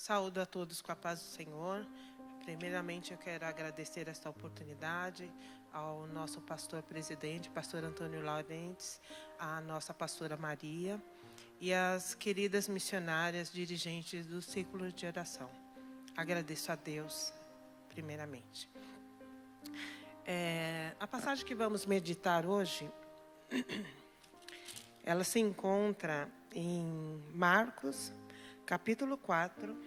Saúdo a todos com a paz do Senhor. Primeiramente, eu quero agradecer esta oportunidade ao nosso pastor presidente, pastor Antônio Laurentes, à nossa pastora Maria e às queridas missionárias dirigentes do Círculo de Oração. Agradeço a Deus, primeiramente. A passagem que vamos meditar hoje, ela se encontra em Marcos, capítulo 4,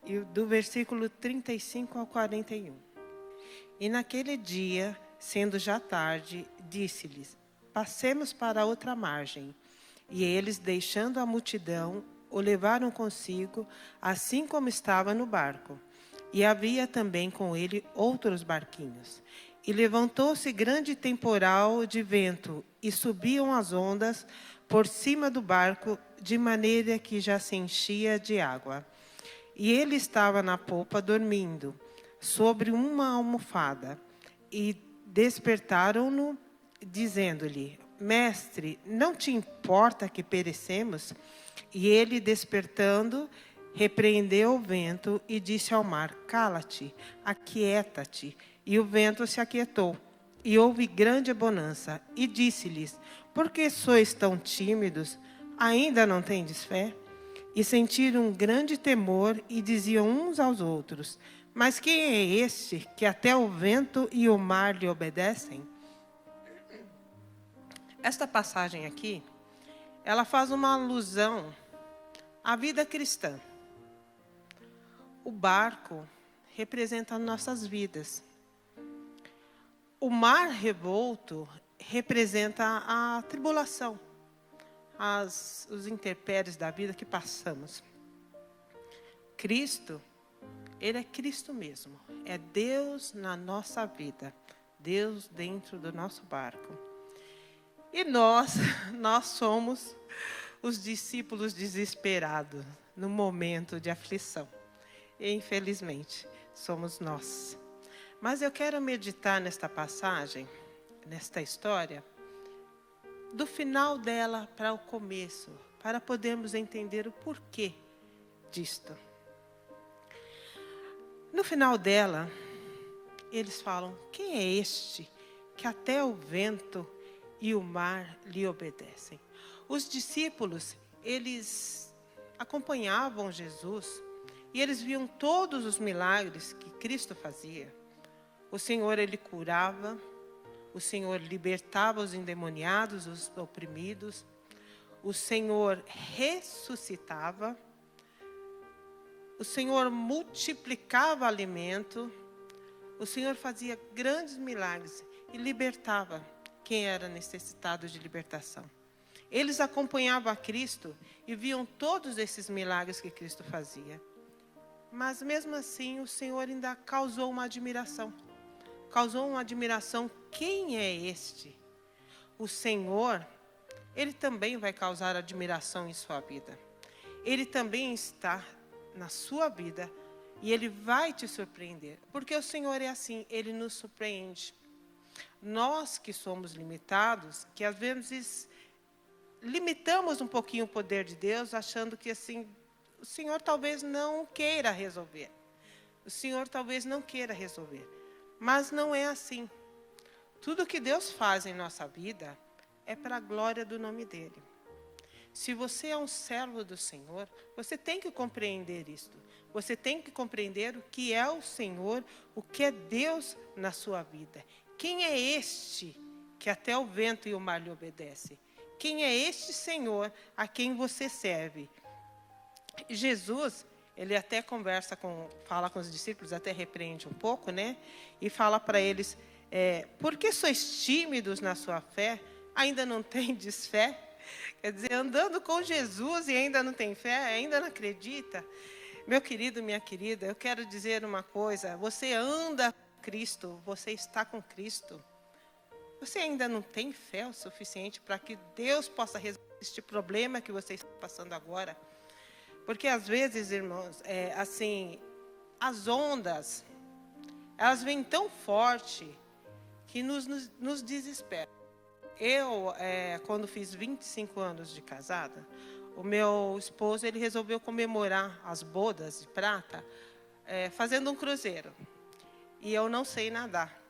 e do versículo 35 ao 41. E naquele dia, sendo já tarde, disse-lhes: passemos para a outra margem. E eles, deixando a multidão, o levaram consigo, assim como estava no barco. E havia também com ele outros barquinhos. E levantou-se grande temporal de vento, e subiam as ondas por cima do barco, de maneira que já se enchia de água. E ele estava na popa dormindo, sobre uma almofada. E despertaram-no, dizendo-lhe: Mestre, não te importa que perecemos? E ele, despertando, repreendeu o vento e disse ao mar: Cala-te, aquieta-te. E o vento se aquietou. E houve grande bonança. E disse-lhes: Por que sois tão tímidos? Ainda não tendes fé? E sentiram um grande temor e diziam uns aos outros: Mas quem é este que até o vento e o mar lhe obedecem? Esta passagem aqui, ela faz uma alusão à vida cristã. O barco representa nossas vidas. O mar revolto representa a tribulação, os intempéries da vida que passamos. Cristo, Ele é Cristo mesmo. É Deus na nossa vida. Deus dentro do nosso barco. E nós somos os discípulos desesperados no momento de aflição. E, infelizmente, somos nós. Mas eu quero meditar nesta passagem, nesta história, do final dela para o começo, para podermos entender o porquê disto. No final dela, eles falam: quem é este que até o vento e o mar lhe obedecem? Os discípulos, eles acompanhavam Jesus e eles viam todos os milagres que Cristo fazia. O Senhor, Ele curava. O Senhor libertava os endemoniados, os oprimidos. O Senhor ressuscitava. O Senhor multiplicava alimento. O Senhor fazia grandes milagres e libertava quem era necessitado de libertação. Eles acompanhavam a Cristo e viam todos esses milagres que Cristo fazia. Mas mesmo assim, o Senhor ainda causou uma admiração. Quem é este? O Senhor, Ele também vai causar admiração em sua vida. Ele também está na sua vida e Ele vai te surpreender. Porque o Senhor é assim, Ele nos surpreende. Nós que somos limitados, que às vezes limitamos um pouquinho o poder de Deus, achando que assim, o Senhor talvez não queira resolver. Mas não é assim. Tudo que Deus faz em nossa vida é para a glória do nome dEle. Se você é um servo do Senhor, você tem que compreender isto. Você tem que compreender o que é o Senhor, o que é Deus na sua vida. Quem é este que até o vento e o mar lhe obedecem? Quem é este Senhor a quem você serve? Jesus, Ele até fala com os discípulos, até repreende um pouco, né? E fala para eles: por que sois tímidos na sua fé? Ainda não tendes fé? Quer dizer, andando com Jesus e ainda não tem fé, ainda não acredita? Meu querido, minha querida, eu quero dizer uma coisa: você anda com Cristo, você está com Cristo. Você ainda não tem fé o suficiente para que Deus possa resolver este problema que você está passando agora? Porque às vezes, irmãos, as ondas, elas vêm tão forte que nos desesperam. Eu, quando fiz 25 anos de casada, o meu esposo ele resolveu comemorar as bodas de prata fazendo um cruzeiro. E eu não sei nadar.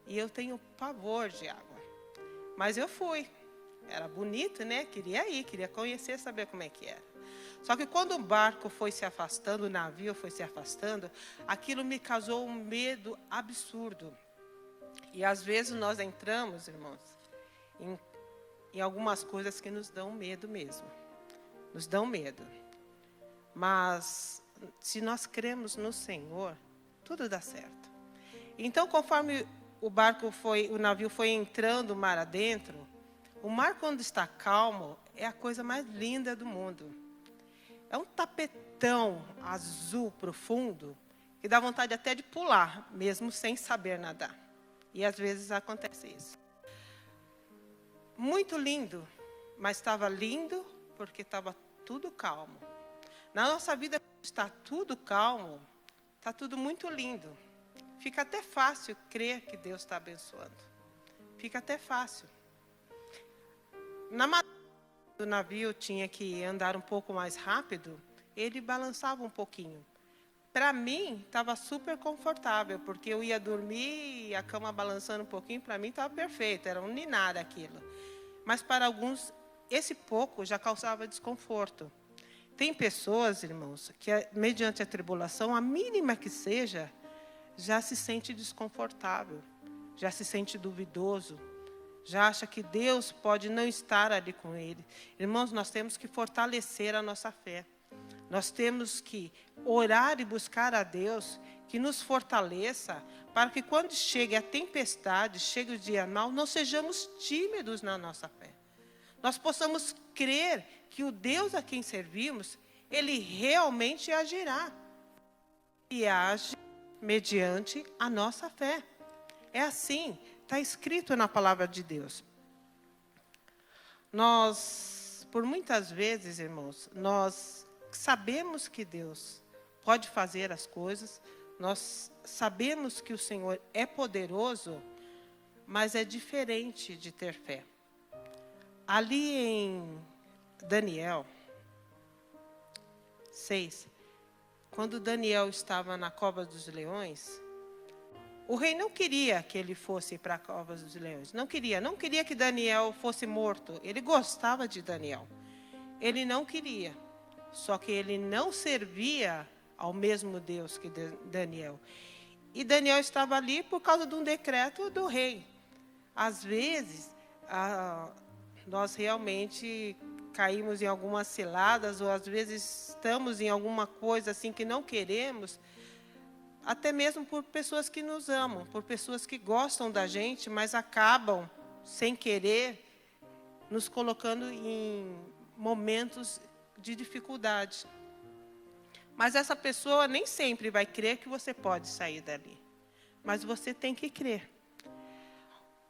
E eu tenho pavor de água. Mas eu fui. Era bonito, né? Queria ir, queria conhecer, saber como é que era. Só que quando o barco foi se afastando, o navio foi se afastando, aquilo me causou um medo absurdo. E às vezes nós entramos, irmãos, em algumas coisas que nos dão medo mesmo. Nos dão medo. Mas se nós cremos no Senhor, tudo dá certo. Então, conforme o navio foi entrando o mar adentro, o mar, quando está calmo, é a coisa mais linda do mundo. É um tapetão azul profundo que dá vontade até de pular, mesmo sem saber nadar. E às vezes acontece isso. Muito lindo, mas estava lindo porque estava tudo calmo. Na nossa vida, está tudo calmo, está tudo muito lindo. Fica até fácil crer que Deus está abençoando. Fica até fácil. Na madeira do navio tinha que andar um pouco mais rápido, ele balançava um pouquinho. Para mim, estava super confortável, porque eu ia dormir e a cama balançando um pouquinho, para mim estava perfeito, era um ninar aquilo. Mas para alguns, esse pouco já causava desconforto. Tem pessoas, irmãos, que mediante a tribulação, a mínima que seja, já se sente desconfortável, já se sente duvidoso, já acha que Deus pode não estar ali com ele. Irmãos, nós temos que fortalecer a nossa fé. Nós temos que orar e buscar a Deus que nos fortaleça, para que quando chegue a tempestade, chegue o dia mau, não sejamos tímidos na nossa fé. Nós possamos crer que o Deus a quem servimos, Ele realmente agirá. E age mediante a nossa fé. É assim, está escrito na palavra de Deus. Nós, por muitas vezes, irmãos, nós sabemos que Deus pode fazer as coisas, nós sabemos que o Senhor é poderoso, mas é diferente de ter fé. Ali em Daniel 6, quando Daniel estava na cova dos leões, o rei não queria que ele fosse para a cova dos leões. Não queria que Daniel fosse morto. Ele gostava de Daniel. Ele não queria. Só que ele não servia ao mesmo Deus que Daniel. E Daniel estava ali por causa de um decreto do rei. Às vezes, nós realmente caímos em algumas ciladas, ou às vezes estamos em alguma coisa assim que não queremos, até mesmo por pessoas que nos amam, por pessoas que gostam da gente, mas acabam, sem querer, nos colocando em momentos de dificuldade. Mas essa pessoa nem sempre vai crer que você pode sair dali. Mas você tem que crer.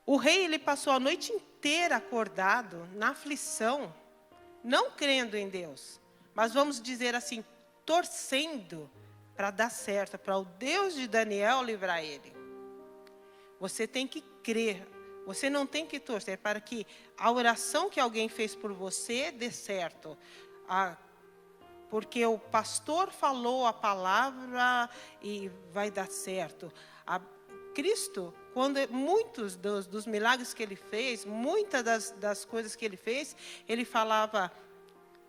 O rei, ele passou a noite inteira acordado, na aflição, não crendo em Deus, mas vamos dizer assim, torcendo para dar certo, para o Deus de Daniel livrar ele. Você tem que crer, você não tem que torcer para que a oração que alguém fez por você dê certo. Porque o pastor falou a palavra e vai dar certo. Cristo, quando muitos dos milagres que ele fez, muitas das coisas que ele fez, ele falava,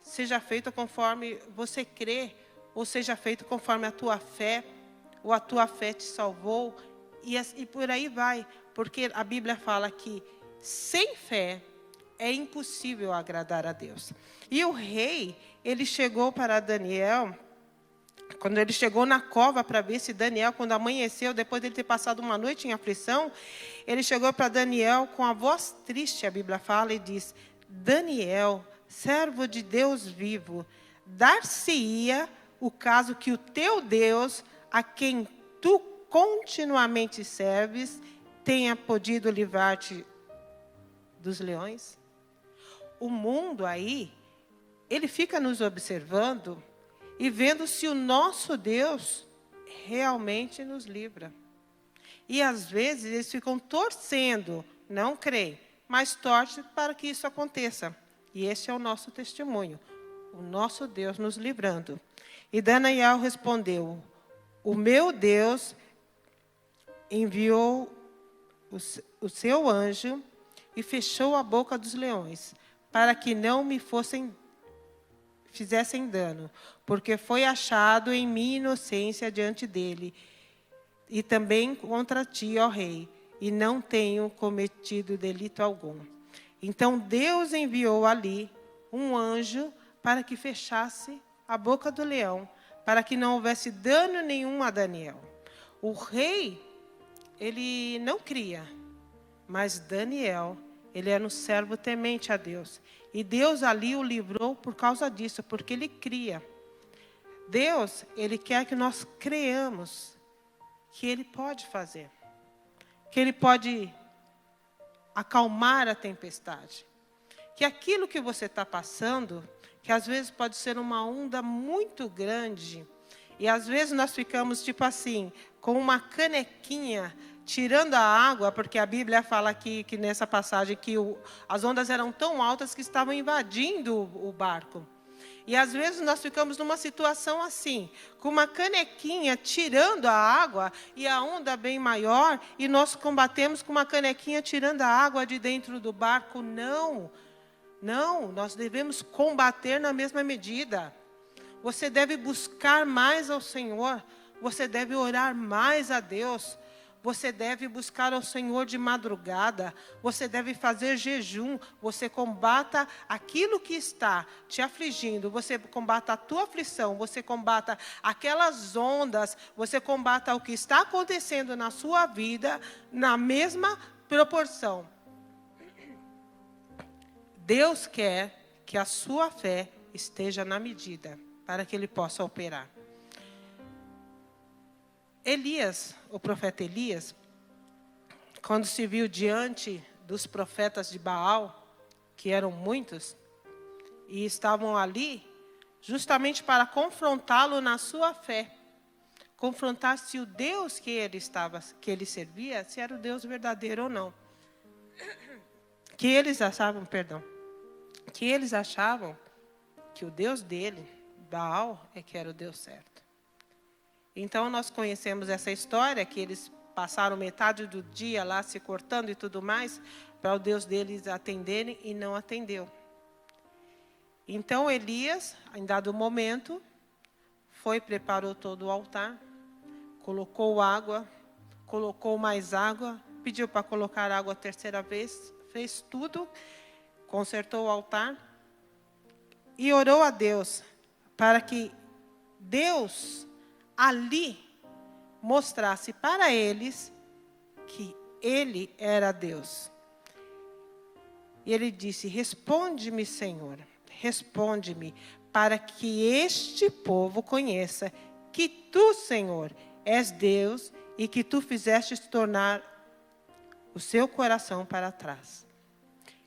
seja feito conforme você crê, ou seja feito conforme a tua fé, ou a tua fé te salvou, e por aí vai. Porque a Bíblia fala que sem fé é impossível agradar a Deus. E o rei, ele chegou para Daniel, quando ele chegou na cova para ver se Daniel, quando amanheceu, depois de ele ter passado uma noite em aflição, ele chegou para Daniel com a voz triste, a Bíblia fala, e diz, Daniel, servo de Deus vivo, dar-se-ia o caso que o teu Deus, a quem tu continuamente serves, tenha podido livrar-te dos leões? O mundo aí, ele fica nos observando e vendo se o nosso Deus realmente nos livra. E às vezes eles ficam torcendo, não creem, mas torcem para que isso aconteça. E esse é o nosso testemunho. o nosso Deus nos livrando. E Daniel respondeu: o meu Deus enviou o seu anjo e fechou a boca dos leões, para que não me fizessem dano, porque foi achado em mim inocência diante dele, e também contra ti, ó rei, e não tenho cometido delito algum. Então Deus enviou ali um anjo para que fechasse a boca do leão, para que não houvesse dano nenhum a Daniel. O rei, ele não cria, mas Daniel, ele era um servo temente a Deus. E Deus ali o livrou por causa disso, porque ele cria. Deus, ele quer que nós creamos que ele pode fazer, que ele pode acalmar a tempestade, que aquilo que você está passando, que às vezes pode ser uma onda muito grande, e às vezes nós ficamos tipo assim, com uma canequinha, tirando a água, porque a Bíblia fala aqui, que nessa passagem, que as ondas eram tão altas que estavam invadindo o barco. E às vezes nós ficamos numa situação assim, com uma canequinha tirando a água e a onda bem maior, e nós combatemos com uma canequinha tirando a água de dentro do barco. Não, não, nós devemos combater na mesma medida. Você deve buscar mais ao Senhor, você deve orar mais a Deus. Você deve buscar ao Senhor de madrugada, você deve fazer jejum, você combata aquilo que está te afligindo, você combata a tua aflição, você combata aquelas ondas, você combata o que está acontecendo na sua vida na mesma proporção. Deus quer que a sua fé esteja na medida, para que Ele possa operar. Elias, o profeta Elias, quando se viu diante dos profetas de Baal, que eram muitos, e estavam ali justamente para confrontá-lo na sua fé, confrontar se o Deus que ele servia, se era o Deus verdadeiro ou não. Que eles achavam que o Deus dele, Baal, é que era o Deus certo. Então, nós conhecemos essa história, que eles passaram metade do dia lá se cortando e tudo mais, para o Deus deles atenderem, e não atendeu. Então, Elias, em dado momento, preparou todo o altar, colocou água, colocou mais água, pediu para colocar água a terceira vez, fez tudo, consertou o altar, e orou a Deus, para que Deus ali mostrasse para eles que Ele era Deus. E ele disse: responde-me, Senhor, responde-me, para que este povo conheça que Tu, Senhor, és Deus e que Tu fizeste tornar o seu coração para trás.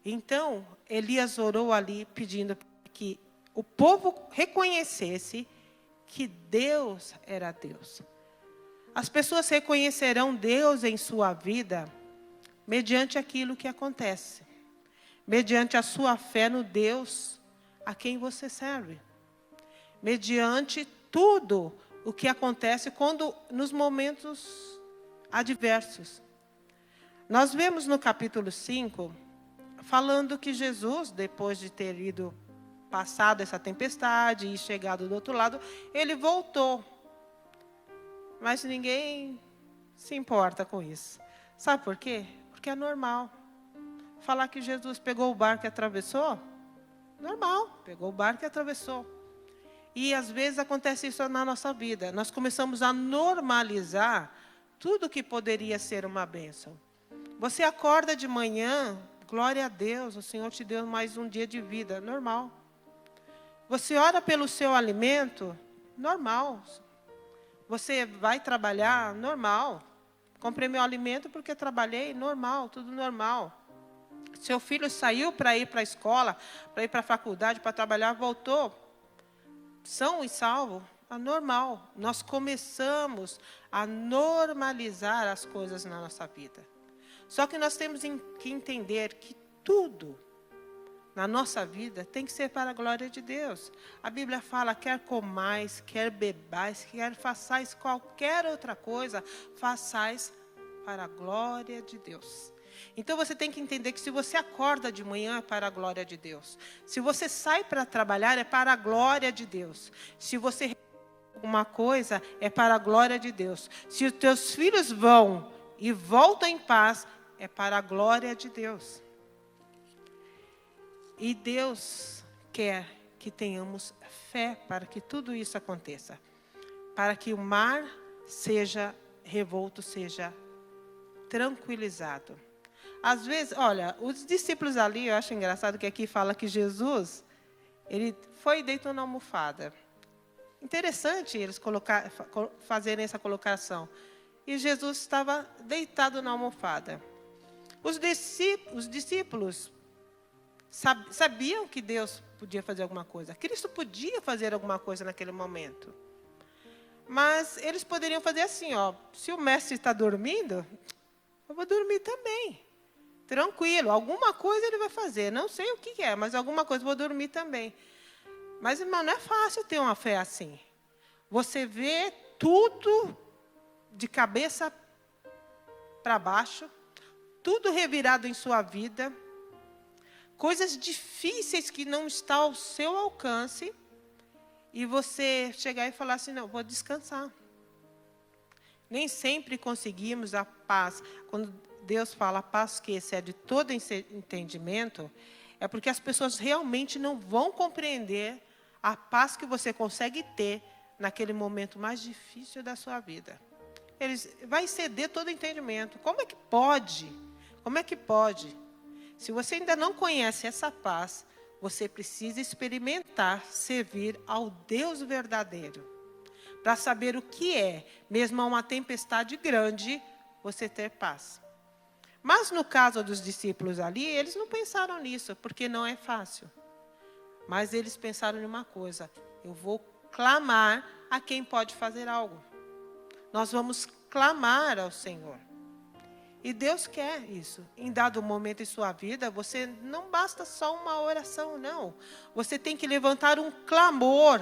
Então, Elias orou ali pedindo que o povo reconhecesse que Deus era Deus. As pessoas reconhecerão Deus em sua vida mediante aquilo que acontece, mediante a sua fé no Deus a quem você serve, mediante tudo o que acontece nos momentos adversos. Nós vemos no capítulo 5, falando que Jesus, depois de ter passado essa tempestade e chegado do outro lado, ele voltou. Mas ninguém se importa com isso. Sabe por quê? Porque é normal. Falar que Jesus pegou o barco e atravessou, normal, pegou o barco e atravessou. E às vezes acontece isso na nossa vida. Nós começamos a normalizar tudo que poderia ser uma bênção. Você acorda de manhã, glória a Deus, o Senhor te deu mais um dia de vida, normal. Você ora pelo seu alimento, normal. Você vai trabalhar, normal. Comprei meu alimento porque trabalhei, normal, tudo normal. Seu filho saiu para ir para a escola, para ir para a faculdade, para trabalhar, voltou, são e salvo, é normal. Nós começamos a normalizar as coisas na nossa vida. Só que nós temos que entender que tudo na nossa vida tem que ser para a glória de Deus. A Bíblia fala, quer comais, quer bebais, quer façais qualquer outra coisa, façais para a glória de Deus. Então você tem que entender que se você acorda de manhã é para a glória de Deus. Se você sai para trabalhar é para a glória de Deus. Se você alguma coisa é para a glória de Deus. Se os teus filhos vão e voltam em paz, é para a glória de Deus. E Deus quer que tenhamos fé para que tudo isso aconteça. Para que o mar seja revolto, seja tranquilizado. Às vezes, olha, os discípulos ali, eu acho engraçado que aqui fala que Jesus, ele foi e deitou na almofada. Interessante eles fazerem essa colocação. E Jesus estava deitado na almofada. Os discípulos sabiam que Deus podia fazer alguma coisa. Cristo podia fazer alguma coisa naquele momento. Mas eles poderiam fazer assim, ó, se o mestre está dormindo, eu vou dormir também. Tranquilo, alguma coisa ele vai fazer. Não sei o que é, mas alguma coisa, vou dormir também. Mas, irmão, não é fácil ter uma fé assim. Você vê tudo de cabeça para baixo, tudo revirado em sua vida, coisas difíceis que não estão ao seu alcance, e você chegar e falar assim, não, vou descansar. Nem sempre conseguimos a paz. Quando Deus fala a paz que excede todo entendimento, é porque as pessoas realmente não vão compreender a paz que você consegue ter naquele momento mais difícil da sua vida. Vai exceder todo entendimento. Como é que pode? Como é que pode? Se você ainda não conhece essa paz, você precisa experimentar servir ao Deus verdadeiro. Para saber o que é, mesmo a uma tempestade grande, você ter paz. Mas no caso dos discípulos ali, eles não pensaram nisso, porque não é fácil. Mas eles pensaram em uma coisa, eu vou clamar a quem pode fazer algo. Nós vamos clamar ao Senhor. E Deus quer isso. Em dado momento em sua vida, você não basta só uma oração, não. Você tem que levantar um clamor,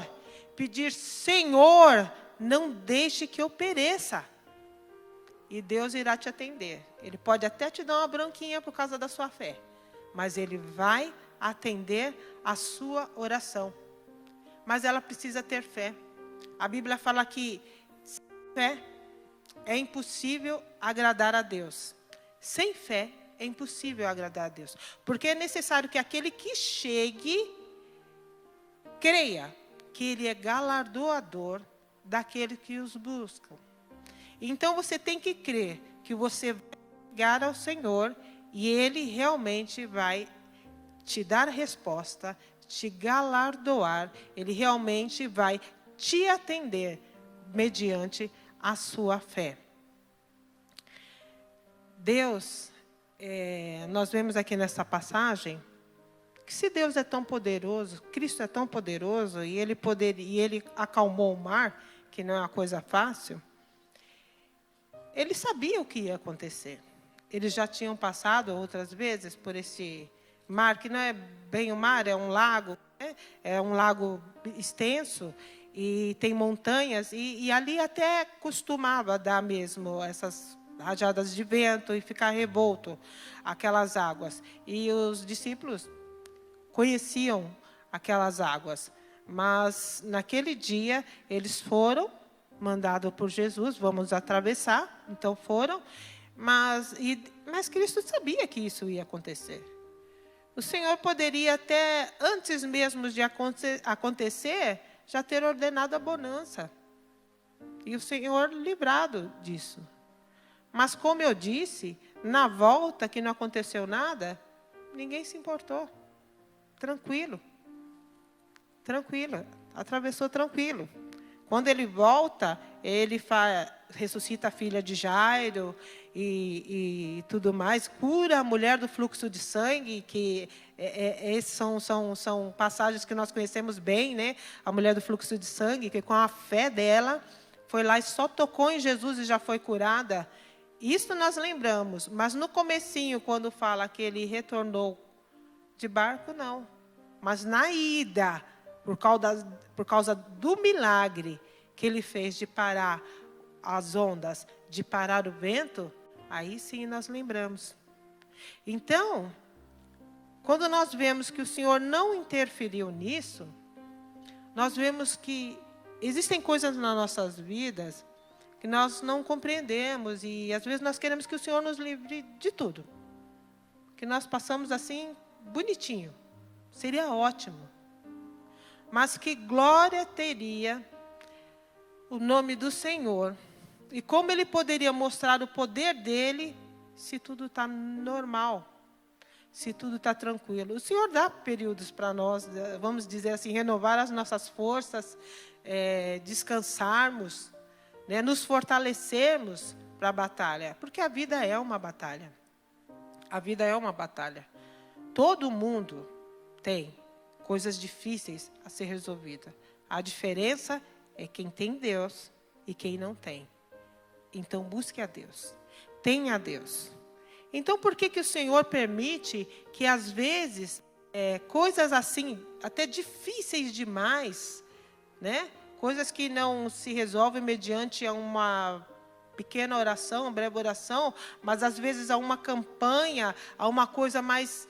pedir, Senhor, não deixe que eu pereça. E Deus irá te atender. Ele pode até te dar uma bronquinha por causa da sua fé, mas Ele vai atender a sua oração. Mas ela precisa ter fé. A Bíblia fala que sem fé é impossível agradar a Deus. Sem fé é impossível agradar a Deus. Porque é necessário que aquele que chegue, creia que Ele é galardoador daqueles que os buscam. Então você tem que crer que você vai chegar ao Senhor e Ele realmente vai te dar resposta, te galardoar, Ele realmente vai te atender mediante a sua fé. Deus, nós vemos aqui nessa passagem, que se Deus é tão poderoso, Cristo é tão poderoso, e Ele acalmou o mar, que não é uma coisa fácil, Ele sabia o que ia acontecer. Eles já tinham passado outras vezes por esse mar, que não é bem um mar, é um lago, né? É um lago extenso, e tem montanhas, e ali até costumava dar mesmo essas rajadas de vento e ficar revolto aquelas águas. E os discípulos conheciam aquelas águas. Mas naquele dia eles foram mandados por Jesus, vamos atravessar, então foram, mas Cristo sabia que isso ia acontecer. O Senhor poderia até, antes mesmo de acontecer, já ter ordenado a bonança. E o Senhor livrado disso. Mas como eu disse, na volta que não aconteceu nada, ninguém se importou. Tranquilo. Tranquilo. Atravessou tranquilo. Quando ele volta, ele ressuscita a filha de Jairo e tudo mais. Cura a mulher do fluxo de sangue, que esses são passagens que nós conhecemos bem, né? A mulher do fluxo de sangue, que com a fé dela, foi lá e só tocou em Jesus e já foi curada. Isso nós lembramos, mas no comecinho, quando fala que ele retornou de barco, não. Mas na ida, por causa do milagre que ele fez de parar as ondas, de parar o vento, aí sim nós lembramos. Então, quando nós vemos que o Senhor não interferiu nisso, nós vemos que existem coisas nas nossas vidas que nós não compreendemos e às vezes nós queremos que o Senhor nos livre de tudo. Que nós passamos assim, bonitinho. Seria ótimo. Mas que glória teria o nome do Senhor. E como Ele poderia mostrar o poder dEle se tudo está normal. Se tudo está tranquilo. O Senhor dá períodos para nós, vamos dizer assim, renovar as nossas forças, descansarmos, né, nos fortalecermos para a batalha. Porque a vida é uma batalha. A vida é uma batalha. Todo mundo tem coisas difíceis a ser resolvidas. A diferença é quem tem Deus e quem não tem. Então, busque a Deus. Tenha a Deus. Então, por que o Senhor permite que, às vezes, coisas assim, até difíceis demais, né? Coisas que não se resolvem mediante uma pequena oração, uma breve oração, mas às vezes há uma campanha, há uma coisa mais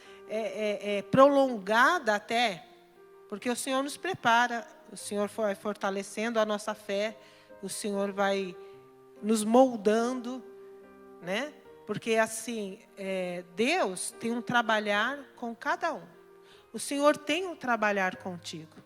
prolongada até, porque o Senhor nos prepara, o Senhor vai fortalecendo a nossa fé, o Senhor vai nos moldando, né? Porque assim, Deus tem um trabalhar com cada um. O Senhor tem um trabalhar contigo.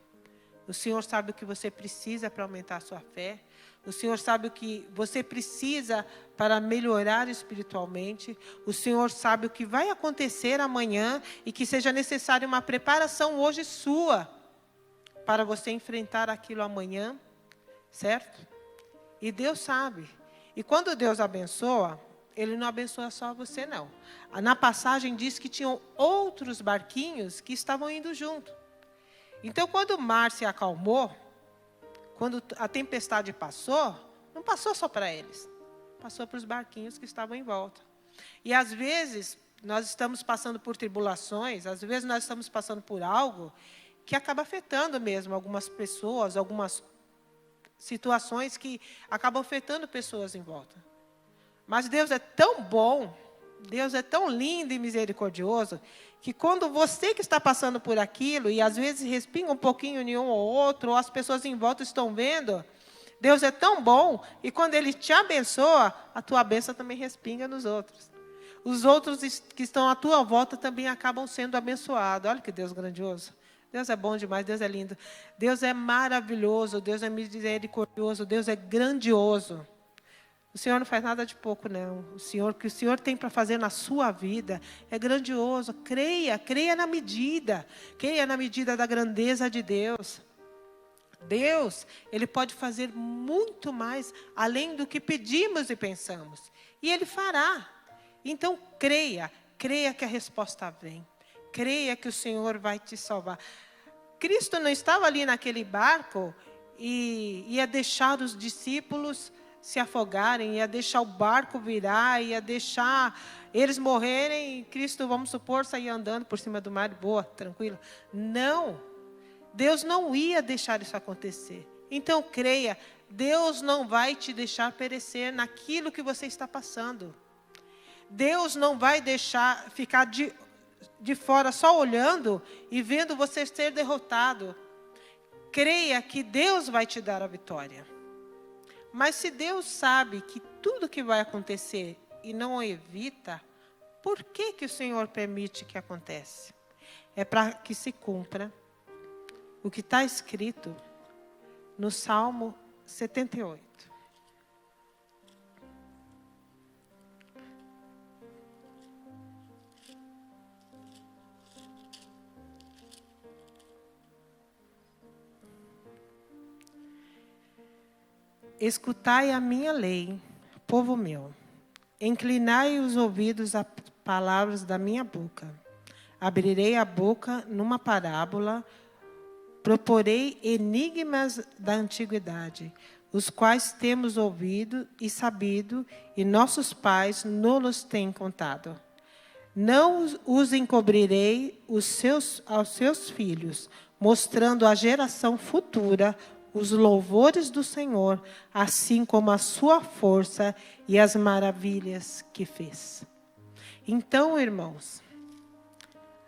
O Senhor sabe o que você precisa para aumentar a sua fé. O Senhor sabe o que você precisa para melhorar espiritualmente. O Senhor sabe o que vai acontecer amanhã e que seja necessária uma preparação hoje sua para você enfrentar aquilo amanhã, certo? E Deus sabe. E quando Deus abençoa, Ele não abençoa só você, não. Na passagem diz que tinham outros barquinhos que estavam indo junto. Então, quando o mar se acalmou, quando a tempestade passou, não passou só para eles. Passou para os barquinhos que estavam em volta. E, às vezes, nós estamos passando por tribulações, às vezes nós estamos passando por algo que acaba afetando mesmo algumas pessoas, algumas situações que acabam afetando pessoas em volta. Mas Deus é tão bom, Deus é tão lindo e misericordioso, que quando você que está passando por aquilo, e às vezes respinga um pouquinho em um ou outro, ou as pessoas em volta estão vendo, Deus é tão bom, e quando Ele te abençoa, a tua bênção também respinga nos outros. Os outros que estão à tua volta também acabam sendo abençoados. Olha que Deus grandioso. Deus é bom demais, Deus é lindo. Deus é maravilhoso, Deus é misericordioso, Deus é grandioso. O Senhor não faz nada de pouco, não. O que o Senhor tem para fazer na sua vida é grandioso. Creia na medida. Creia na medida da grandeza de Deus. Deus, Ele pode fazer muito mais além do que pedimos e pensamos. E Ele fará. Então, creia que a resposta vem. Creia que o Senhor vai te salvar. Cristo não estava ali naquele barco e ia deixar os discípulos se afogarem, ia deixar o barco virar, ia deixar eles morrerem, e Cristo, vamos supor, sair andando por cima do mar, boa, tranquilo. Não, Deus não ia deixar isso acontecer. Então creia, Deus não vai te deixar perecer naquilo que você está passando. Deus não vai deixar ficar de fora só olhando e vendo você ser derrotado. Creia que Deus vai te dar a vitória. Mas se Deus sabe que tudo que vai acontecer e não o evita, por que o Senhor permite que aconteça? É para que se cumpra o que está escrito no Salmo 78. Escutai a minha lei, povo meu. Inclinai os ouvidos às palavras da minha boca. Abrirei a boca numa parábola, proporei enigmas da antiguidade, os quais temos ouvido e sabido, e nossos pais nos têm contado. Não os encobrirei aos seus filhos, mostrando à geração futura os louvores do Senhor, assim como a sua força e as maravilhas que fez. Então, irmãos,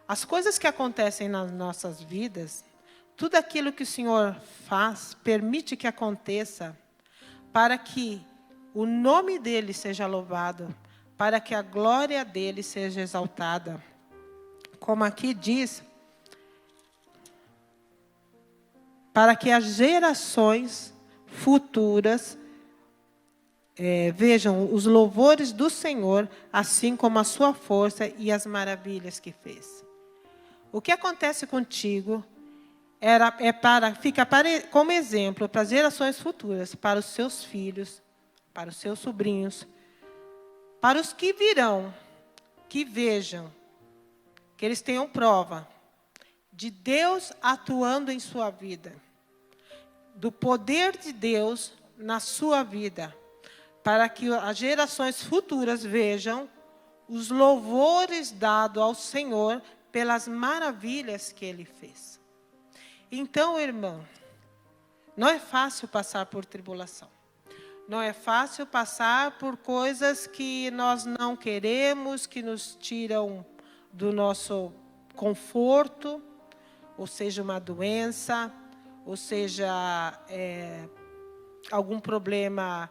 as coisas que acontecem nas nossas vidas, tudo aquilo que o Senhor faz, permite que aconteça, para que o nome dele seja louvado, para que a glória dele seja exaltada. Como aqui diz, para que as gerações futuras vejam os louvores do Senhor, assim como a sua força e as maravilhas que fez. O que acontece contigo fica como exemplo para as gerações futuras, para os seus filhos, para os seus sobrinhos, para os que virão, que vejam, que eles tenham prova de Deus atuando em sua vida, do poder de Deus na sua vida, para que as gerações futuras vejam os louvores dados ao Senhor pelas maravilhas que Ele fez. Então, irmão, não é fácil passar por tribulação. Não é fácil passar por coisas que nós não queremos, que nos tiram do nosso conforto, ou seja, uma doença, ou seja, algum problema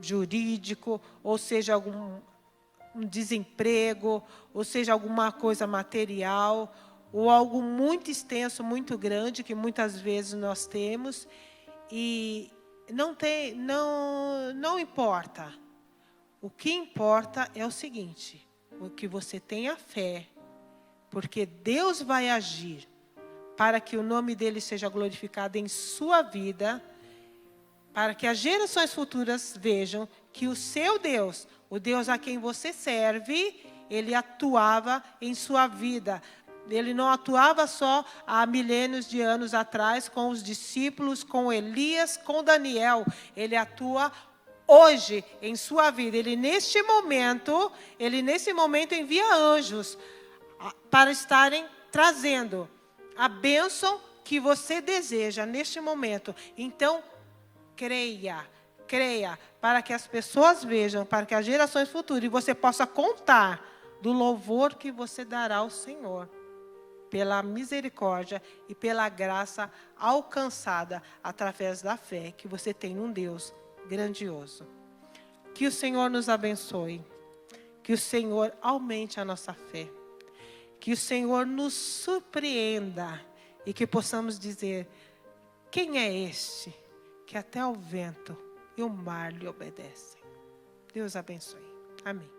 jurídico, ou seja, um desemprego, ou seja, alguma coisa material, ou algo muito extenso, muito grande, que muitas vezes nós temos, e não importa. O que importa é o seguinte, o que você tenha fé, porque Deus vai agir para que o nome dele seja glorificado em sua vida, para que as gerações futuras vejam que o seu Deus, o Deus a quem você serve, ele atuava em sua vida. Ele não atuava só há milênios de anos atrás com os discípulos, com Elias, com Daniel. Ele atua hoje em sua vida. Ele nesse momento envia anjos para estarem trazendo a bênção que você deseja neste momento. Então, creia, para que as pessoas vejam, para que as gerações futuras, e você possa contar do louvor que você dará ao Senhor, pela misericórdia e pela graça alcançada através da fé que você tem num Deus grandioso. Que o Senhor nos abençoe, que o Senhor aumente a nossa fé, que o Senhor nos surpreenda e que possamos dizer: quem é este que até o vento e o mar lhe obedecem? Deus abençoe. Amém.